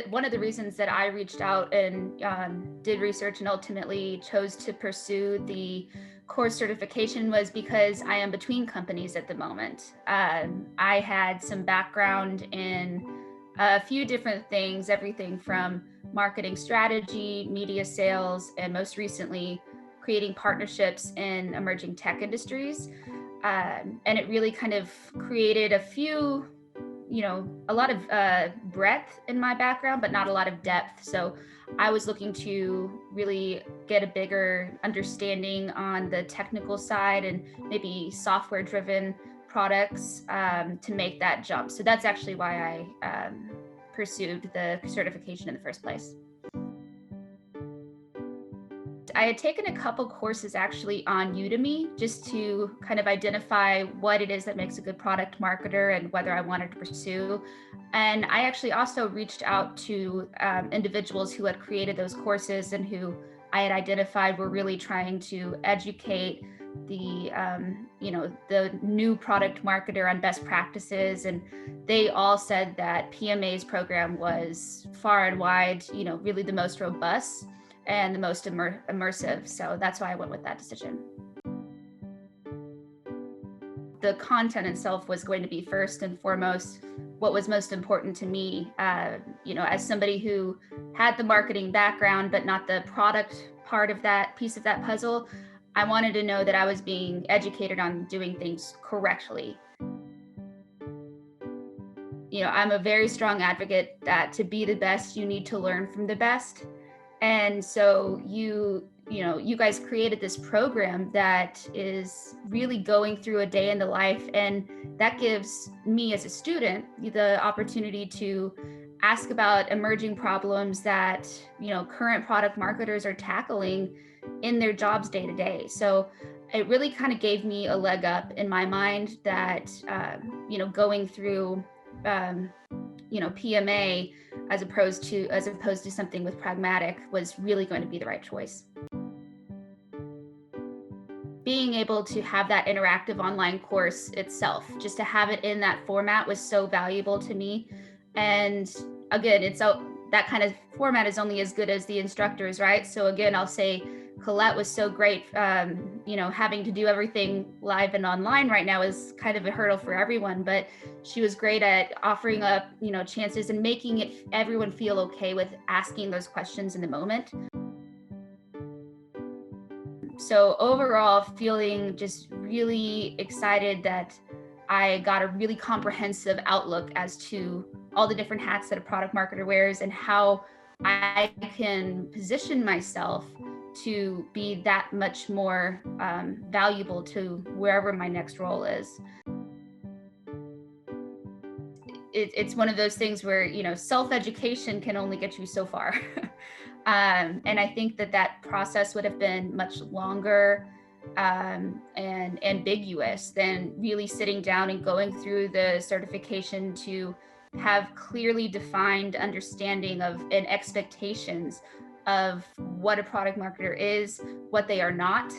one of the reasons that I reached out and did research and ultimately chose to pursue the course certification was because I am between companies at the moment. I had some background in a few different things, everything from marketing strategy, media sales, and most recently, creating partnerships in emerging tech industries. And it really kind of created a lot of breadth in my background, but not a lot of depth. So I was looking to really get a bigger understanding on the technical side and maybe software driven products to make that jump. So that's actually why I pursued the certification in the first place. I had taken a couple courses actually on Udemy just to kind of identify what it is that makes a good product marketer and whether I wanted to pursue. And I actually also reached out to individuals who had created those courses and who I had identified were really trying to educate the new product marketer on best practices. And they all said that PMA's program was far and wide, really the most robust and the most immersive. So that's why I went with that decision. The content itself was going to be first and foremost what was most important to me. As somebody who had the marketing background, but not the product part of that piece of that puzzle, I wanted to know that I was being educated on doing things correctly. I'm a very strong advocate that to be the best, you need to learn from the best. And so you guys created this program that is really going through a day in the life, and that gives me as a student the opportunity to ask about emerging problems that current product marketers are tackling in their jobs day to day. So it really kind of gave me a leg up in my mind that going through PMA as opposed to something with pragmatic was really going to be the right choice. Being able to have that interactive online course itself, just to have it in that format was so valuable to me. And again, that kind of format is only as good as the instructors, right? So again, I'll say Colette was so great. Having to do everything live and online right now is kind of a hurdle for everyone, but she was great at offering up, chances and making everyone feel okay with asking those questions in the moment. So overall, feeling just really excited that I got a really comprehensive outlook as to all the different hats that a product marketer wears and how I can position myself to be that much more valuable to wherever my next role is. It's one of those things where, self-education can only get you so far. And I think that process would have been much longer and ambiguous than really sitting down and going through the certification to have clearly defined understanding of and expectations of what a product marketer is, what they are not,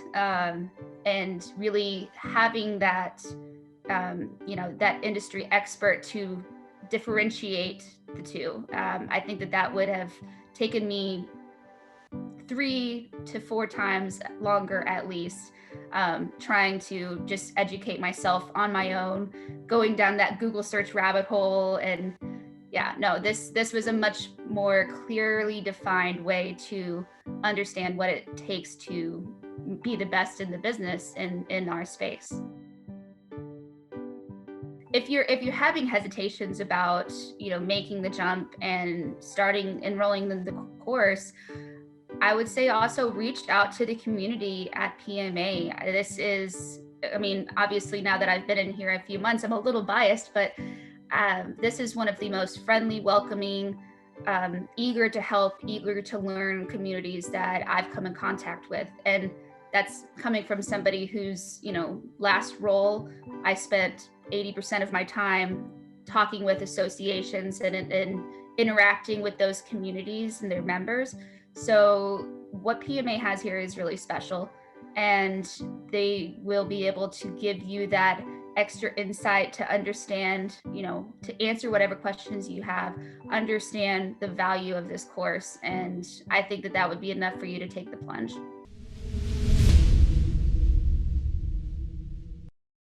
and really having that, that industry expert to differentiate the two. I think that would have taken me 3 to 4 times longer at least, trying to just educate myself on my own, going down that Google search rabbit hole. And this was a much more clearly defined way to understand what it takes to be the best in the business in our space. If you're having hesitations about making the jump and enrolling in the course, I would say also reach out to the community at PMA. This is, obviously now that I've been in here a few months, I'm a little biased, but this is one of the most friendly, welcoming, eager to help, eager to learn communities that I've come in contact with. And that's coming from somebody whose, last role, I spent 80% of my time talking with associations and interacting with those communities and their members. So what PMA has here is really special, and they will be able to give you that extra insight to understand, to answer whatever questions you have, understand the value of this course. And I think that that would be enough for you to take the plunge.